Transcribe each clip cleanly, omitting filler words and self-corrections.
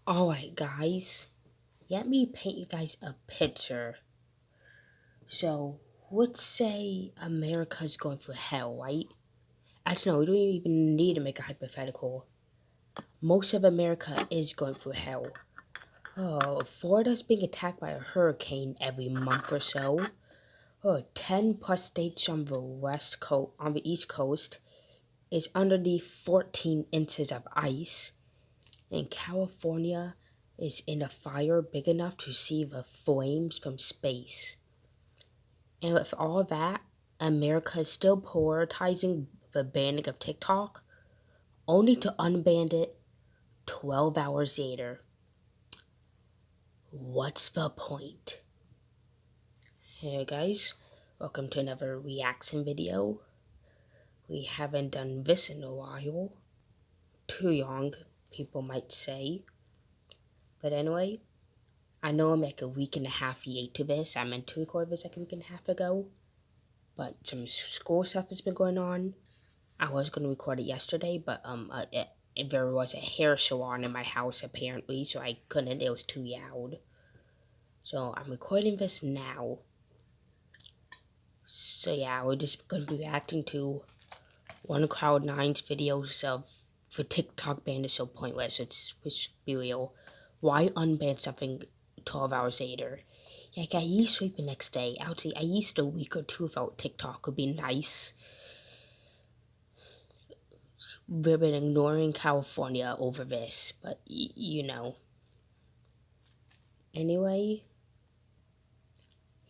Alright, guys, let me paint you guys a picture. So, let's say America's going through hell, right? Actually, no, we don't even need to make a hypothetical. Most of America is going through hell. Oh, Florida's being attacked by a hurricane every month or so. Oh, 10 plus states on the East Coast is underneath 14 inches of ice. And California is in a fire big enough to see the flames from space. And with all that, America is still prioritizing the banning of TikTok, only to unban it 12 hours later. What's the point? Hey guys, welcome to another reaction video. We haven't done this in a while. Too long, people might say. But anyway, I know I'm like a week and a half late to this. I meant to record this like a week and a half ago. But some school stuff has been going on. I was going to record it yesterday, but there was a hair salon in my house apparently, so I couldn't. It was too loud. So I'm recording this now. So yeah, we're just going to be reacting to one of Cloud9's videos of the TikTok ban is so pointless. It's be real. Why unban something 12 hours later? Like, I used to sleep the next day. I would say I used a week or two without TikTok would be nice. We've been ignoring California over this, but you know. Anyway,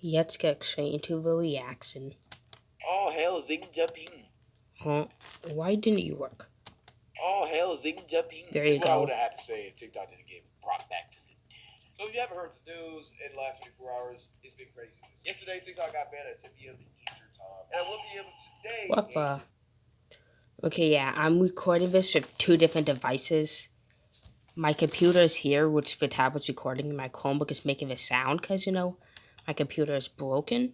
let's get straight into the reaction. All hail Xing Jinping. Huh? Why didn't you work? All hail Xing Jinping. There you That's what I go. would have had to say if TikTok didn't get brought back from the dead. So if you haven't heard the news in the last 24 hours, it's been crazy. Yesterday, TikTok got banned at 10 p.m. Eastern time. And at 1 p.m. today, What the? Okay, yeah, I'm recording this with two different devices. My computer is here, which the tablet's recording. My Chromebook is making the sound because, you know, my computer is broken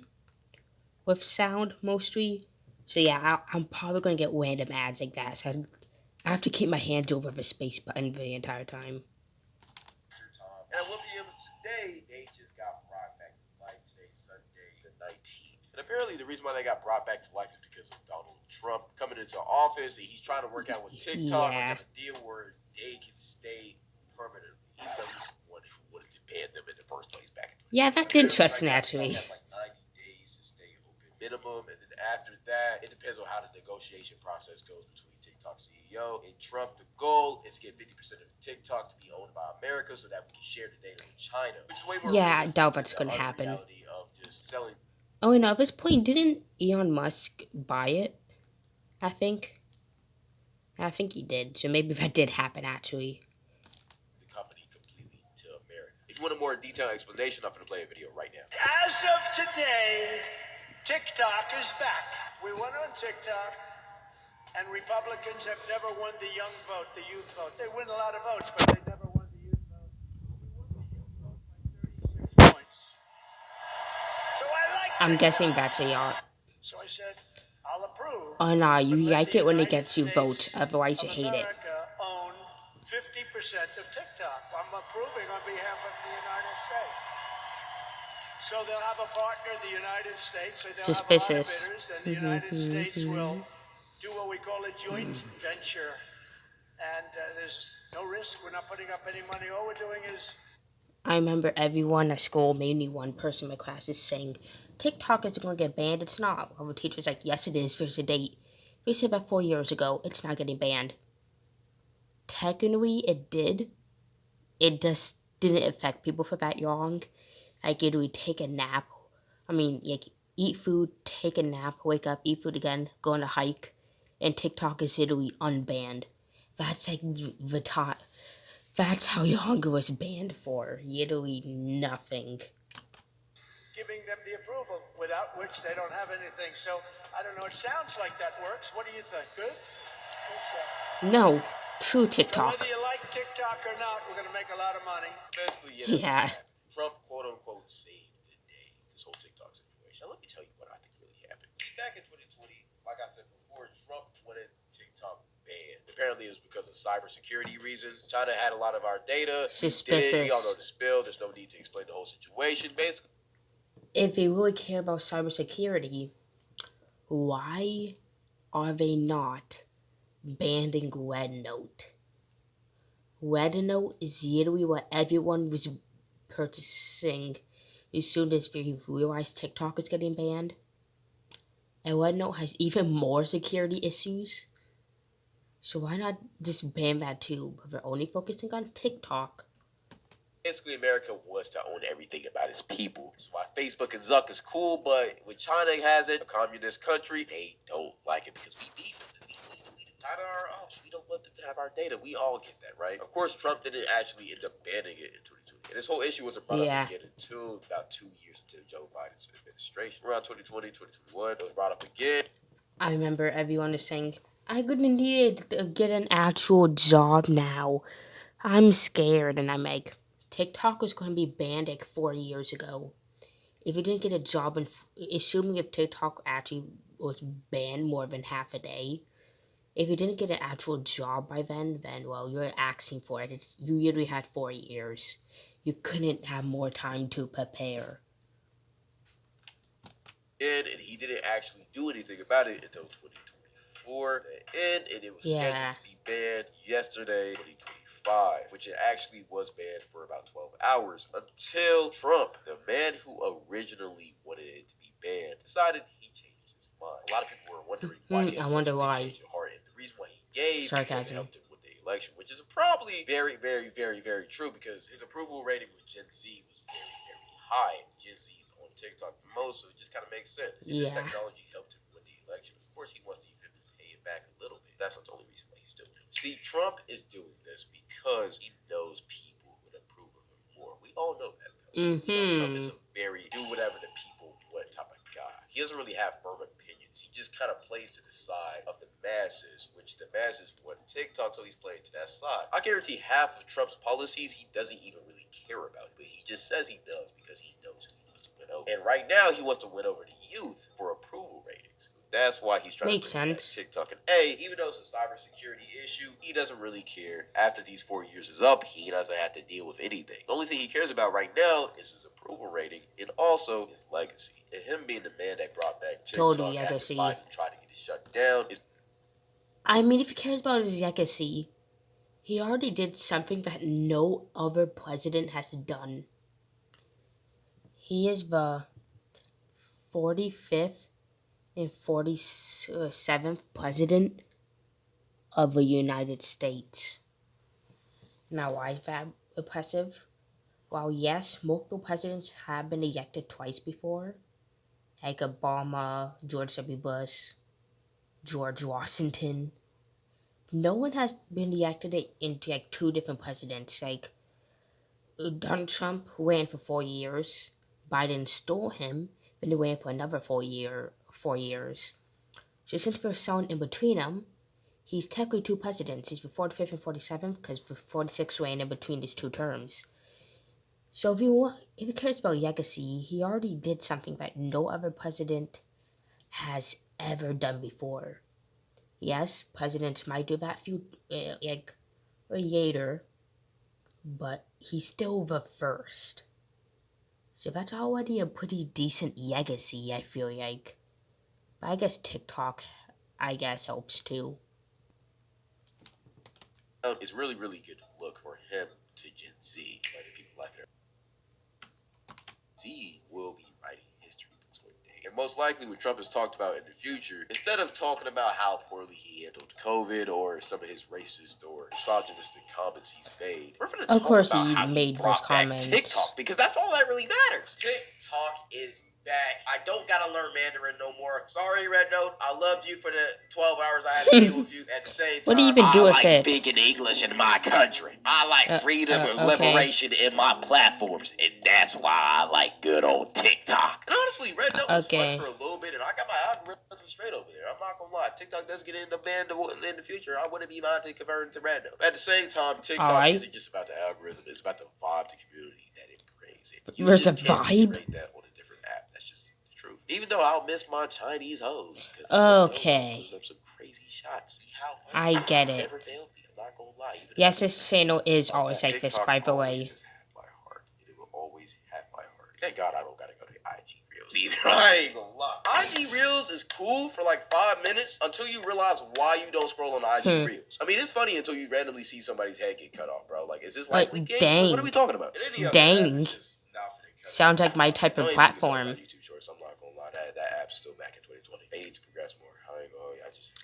with sound mostly. So yeah, I'm probably going to get random ads like that. So I have to keep my hands over the space button the entire time. And at 1 p.m. today, they just got brought back to life. Today, Sunday, the 19th. And apparently, the reason why they got brought back to life is because of Donald Trump coming into office. And he's trying to work out with TikTok, Yeah. like a deal where they can stay permanently. Even though he's the one who wanted to ban them in the first place back in 2020. Yeah, that's interesting, actually. Like 90 days to stay open minimum. And then after that, it depends on how the negotiation process goes between TikTok CEO and Trump. The goal is to get 50% of TikTok to be owned by America so that we can share the data with China, which is way more. Yeah, I doubt that's going to happen. Of just selling. Oh, and at this point, didn't Elon Musk buy it? I think he did. So maybe that did happen, actually. The company completely to America. If you want a more detailed explanation, I'm going to play a video right now. As of today, TikTok is back. We went on TikTok, and Republicans have never won the young vote, the youth vote. They win a lot of votes, but they never won the youth vote. We won the youth vote by 36 points. So I like I'm TikTok. guessing that's a yacht. So I said, I'll approve. Oh no, you like it when it United gets you votes, otherwise you States hate of it. America own 50% of TikTok. I'm approving on behalf of the United States. So they'll have a partner, the United States, and they'll Suspicious. have a lot of bidders, and the United States will do what we call a joint venture. And there's no risk. We're not putting up any money. All we're doing is... I remember everyone at school, mainly one person in my class, is saying, TikTok is going to get banned. It's not. Well, the teacher's like, yes, it is. There's a date. They said that 4 years ago. It's not getting banned. Technically, it did. It just didn't affect people for that long. Like, it would take a nap. I mean, like, eat food, take a nap, wake up, eat food again, go on a hike. And TikTok is literally unbanned. That's like the top. That's how long it was banned for. Literally nothing. Giving them the approval, without which they don't have anything. So, I don't know, it sounds like that works. What do you think? Good? No, true So TikTok. whether you like TikTok or not, we're going to make a lot of money. Basically, Yeah. Trump, quote unquote, saved the day. This whole TikTok situation. Now, let me tell you what I think really happened. See, back in 2020, like I said before, Trump wanted TikTok banned. Apparently, it was because of cybersecurity reasons. China had a lot of our data. We did. We all know Suspicious. the spill. There's no need to explain the whole situation. Basically, If they really care about cybersecurity, why are they not banning Red Note? Red Note is literally what everyone was purchasing as soon as they realized TikTok is getting banned. And Red Note has even more security issues. So why not just ban that too? But they're only focusing on TikTok. America wants to own everything about its people. That's why Facebook and Zuck is cool, but when China has it, a communist country, they don't like it because we beef with them. We tied our ops. We don't want them to have our data. We all get that, right? Of course, Trump didn't actually end up banning it in 2020. And this whole issue wasn't brought Yeah. up again until about 2 years into Joe Biden's administration. Around 2020, 2021, it was brought up again. I remember everyone is saying, I'm gonna need to get an actual job now. I'm scared. And I'm like, TikTok was going to be banned like 4 years ago. If you didn't get a job, in, assuming if TikTok actually was banned more than half a day, if you didn't get an actual job by then well, you're asking for it. You literally had 4 years. You couldn't have more time to prepare. And he didn't actually do anything about it until 2024. And it was scheduled to be banned yesterday, 2025, which it actually was banned for about 12 hours until Trump, the man who originally wanted it to be banned, decided he changed his mind. A lot of people were wondering why he had I such wonder a big why. change of heart, and the reason why he gave was it Sarcasm. helped him win the election, which is probably very, very, very, very true because his approval rating with Gen Z was very, very high. Gen Z on TikTok the most, so it just kind of makes sense. If this technology helped him win the election, of course he wants to even pay it back a little bit. That's not the only reason why he's doing it. See, Trump is doing this because he knows people would approve of him more. We all know that. Trump is a very do whatever the people want type of guy. He doesn't really have firm opinions. He just kind of plays to the side of the masses, which the masses want TikTok, so he's playing to that side. I guarantee half of Trump's policies he doesn't even really care about, but he just says he does because he knows who he wants to win over. And right now, he wants to win over the youth for approval ratings. That's why he's trying Makes to bring sense. back TikTok. And even though it's a cybersecurity issue, he doesn't really care. After these 4 years is up, he doesn't have to deal with anything. The only thing he cares about right now is his approval rating and also his legacy. And him being the man that brought back TikTok Totally after legacy. Biden tried to get it shut down is. I mean, if he cares about his legacy, he already did something that no other president has done. He is the 45th and 47th president of the United States. Now, why is that impressive? Well, yes, multiple presidents have been elected twice before, like Obama, George W. Bush, George Washington. No one has been elected into like two different presidents. Like Donald Trump ran for 4 years, Biden stole him, then he ran for another 4 years. So since there's someone in between them, he's technically two presidents. He's the 45th and 47th because the 46th ran in between these two terms. So if he cares about legacy, he already did something that no other president has ever done before. Yes, presidents might do that later, but he's still the first. So that's already a pretty decent legacy, I feel like. But I guess TikTok, helps too. It's really, really good look for him to Gen Z. Like people like it. Z will be writing history books one day. And most likely what Trump has talked about in the future, instead of talking about how poorly he handled COVID or some of his racist or misogynistic comments he's made, we're going to talk course about he how made he those brought back comments. TikTok because that's all that really matters. TikTok is back. I don't gotta learn Mandarin no more. Sorry, Red Note. I loved you for the 12 hours I had to deal with you. At the same time, What do you even do with I like it? speaking English in my country. I like freedom and okay. liberation in my platforms, and that's why I like good old TikTok. And honestly, Red Note was fun for a little bit, and I got my algorithm straight over there. I'm not gonna lie. If TikTok does get into banned in the future, I wouldn't be minded converting to Red Note. At the same time, TikTok isn't just about the algorithm. It's about the vibe, the community that it brings. There's a vibe? That on a different app. That's just the truth. Even though I'll miss my Chinese hoes. Okay. Some crazy crazy shots. See how I get it. never failed me. I'm not gonna lie. Even Yes, this channel is always like this, by the way. Always has had my heart. It will always have my heart. Thank God I don't gotta go to IG Reels either. I ain't gonna lie. IG Reels is cool for like 5 minutes until you realize why you don't scroll on IG Reels. I mean, it's funny until you randomly see somebody's head get cut off, bro. Like, is this likely game? Dang. What are we talking about? Dang. Sounds like my type of platform. YouTube Shorts, I'm not gonna lie. That app's still back in 2020. They need to progress more. I ain't gonna.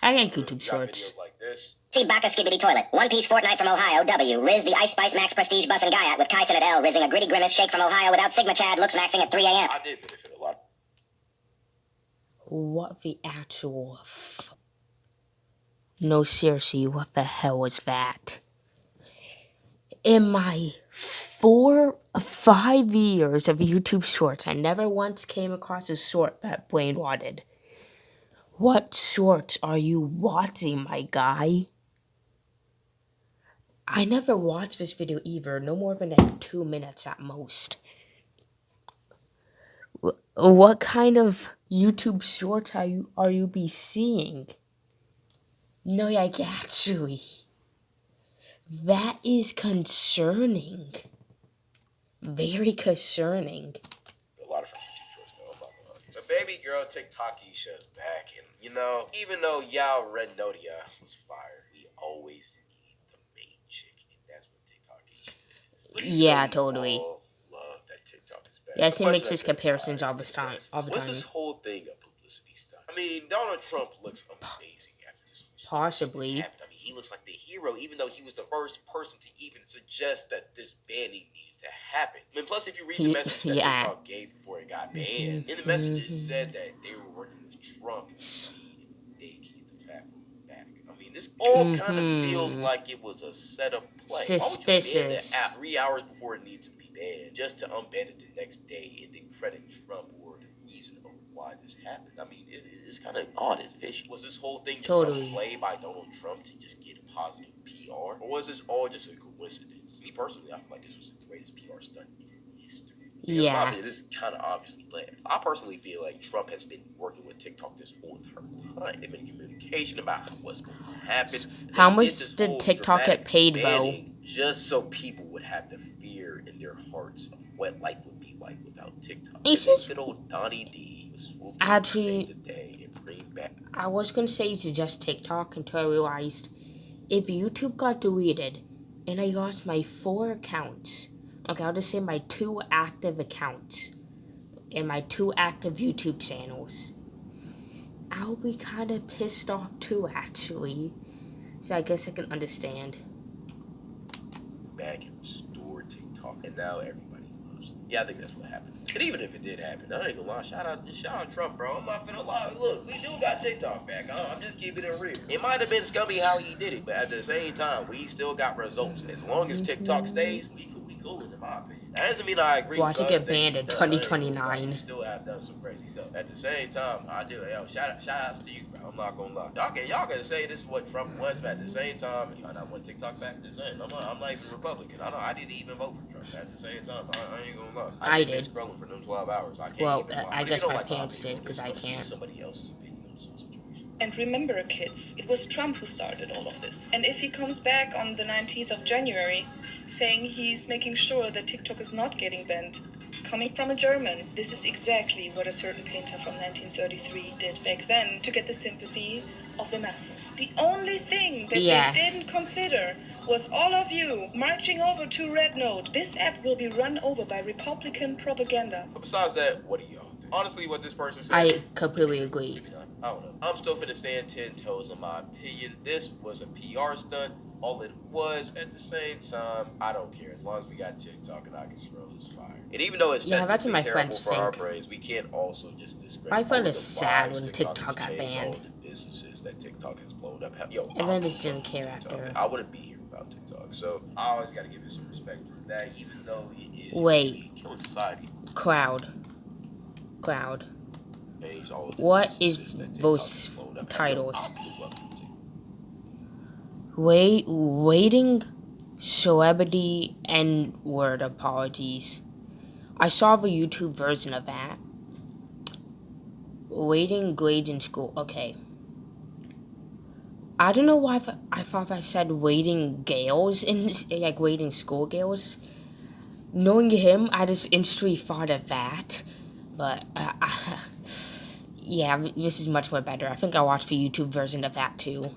I like YouTube Shorts. Videos like this. See Baka Skibbity Toilet. One Piece Fortnite from Ohio. W. Riz the Ice Spice Max Prestige Bus and Guyat with Kai at L. Rizzing a gritty grimace shake from Ohio without Sigma Chad. Looks maxing at 3 a.m. I did benefit a lot. What the actual... No, seriously, what the hell was that? In my 5 years of YouTube Shorts, I never once came across a short that Blaine wanted. What shorts are you watching, my guy? I never watched this video either, no more than like 2 minutes at most. What kind of YouTube shorts are you be seeing? No, like actually, that is concerning. Very concerning. A lot of YouTube Shorts, though. I'm not gonna lie. So baby girl TikTok Isha's back, and you know, even though Yao Red Nodia was fired, we always need the main chick, and that's what TikTok Isha is. Yeah, totally. Love that TikTok is back. Yes, he makes his comparisons all the time. What's this whole thing a publicity stunt? I mean, Donald Trump looks amazing after this. Possibly. I mean, he looks like the hero, even though he was the first person to even suggest that this banning needed to happen. I mean, plus, if you read the message that TikTok gave before it got banned, in the message it said that they were working with Trump to see if they can get the platform back. I mean, this all kind of feels like it was a setup play. Suspicious. Why would you ban the app 3 hours before it needs to be banned, just to unban it the next day and then credit Trump or the reason of why this happened? I mean, it's kind of odd and fishy. Was this whole thing just a play by Donald Trump to just get positive PR? Or was this all just a coincidence? Me personally, I feel like this was the greatest PR stunt in history. Yeah. This is kind of obviously planned. I personally feel like Trump has been working with TikTok this whole time. They've been in communication about what's going to happen. How much did TikTok get paid, though? Just so people would have the fear in their hearts of what life would be like without TikTok. It's just... Good old Donnie D was swooping actually, to save the day and bring back. I was going to say it's just TikTok until I realized if YouTube got deleted and I lost my 4 accounts, okay, I'll just say my 2 active accounts and my 2 active YouTube channels, I'll be kind of pissed off too, actually. So I guess I can understand. Back and restore TikTok, and now everybody loves it. Yeah, I think that's what happened. And even if it did happen, I ain't gonna lie. Shout out Trump, bro. I'm not gonna lie. Look, we do got TikTok back. I'm just keeping it real. It might have been scummy how he did it, but at the same time, we still got results. As long as TikTok stays, we cool in my opinion. That doesn't mean I agree. Watch it get banned in 2029. We still have done some crazy stuff. At the same time, I do. Yo, shout outs to you, bro. I'm not gonna lie. Y'all can say this is what Trump was, but at the same time, y'all not want TikTok back. The same. I'm not even Republican. I didn't even vote for Trump. At the same time, I ain't gonna lie. I did. Scrolling for them 12 hours. I can't. Well, even lie. I guess my like parents did because I can't. Somebody else's opinion on this whole situation. And remember, kids, it was Trump who started all of this. And if he comes back on the 19th of January saying he's making sure that TikTok is not getting banned, coming from a German, this is exactly what a certain painter from 1933 did back then to get the sympathy of the masses. The only thing that they didn't consider was all of you marching over to Red Note. This app will be run over by Republican propaganda. But besides that, what do y'all think? Honestly, what this person said, I completely agree. I don't know. I'm still finna stand 10 toes in my opinion. This was a PR stunt. All it was. At the same time, I don't care. As long as we got TikTok and I can scroll, it's fire. And even though it's that's what my terrible friends for our think. brains, we can't also just discredit. My friend is the sad lives when TikTok got banned. all the businesses that TikTok has blown up. Yo, And then just didn't care TikTok. after. I wouldn't be here without TikTok. So I always gotta give it some respect for that, even though it is killing society. Crowd. What is those titles? Waiting celebrity N-word apologies. I saw the YouTube version of that. Waiting grades in school. Okay. I don't know why I thought I said waiting gales in like waiting school gales. Knowing him, I just instantly thought of that. But yeah, this is much more better. I think I watched the YouTube version of that too.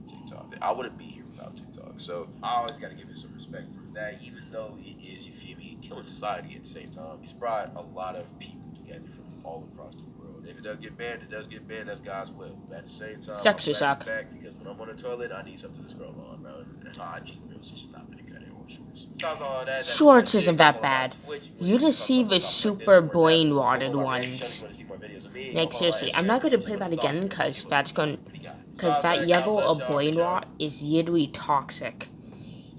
TikTok. I wouldn't be here without TikTok. So I always got to give it some respect for that, even though it is, you feel me, killing society at the same time. It's brought a lot of people together from all across the world. If it does get banned, it does get banned. That's God's will. But at the same time, Sucks I'm to glad it's suck. back because when I'm on the toilet, I need something to scroll on, bro. And IG Reels is just not gonna cut it or shorts. Besides all that, that's Shorts it. isn't Go that follow my bad. Twitch. You just see the super brain rotted ones. Like seriously, I'm not gonna play that again because that level of brain rot is literally toxic.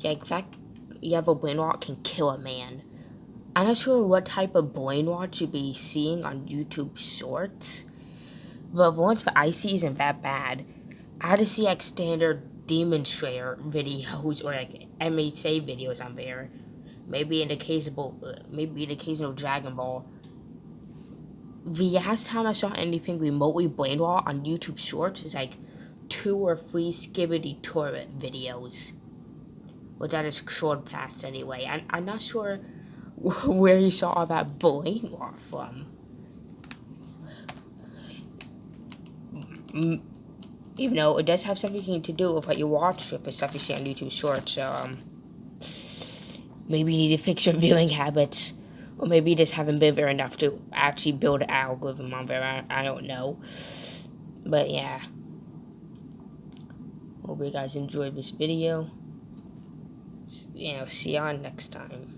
Like that level of brain rot can kill a man. I'm not sure what type of brain rot you'd be seeing on YouTube Shorts, but the ones for I see isn't that bad. I had to see like standard Demon Slayer videos or like MHA videos on there. Maybe in the case of Dragon Ball. The last time I saw anything remotely brain rot on YouTube Shorts is like 2 or 3 Skibbity Toilet videos, which I just scrolled past anyway. I'm not sure where you saw all that brain rot from. Even though it does have something to do with what you watch, with the stuff you see on YouTube Shorts. So maybe you need to fix your viewing habits, or maybe you just haven't been there enough to actually build an algorithm on there. I don't know, but yeah. Hope you guys enjoyed this video. See you on next time.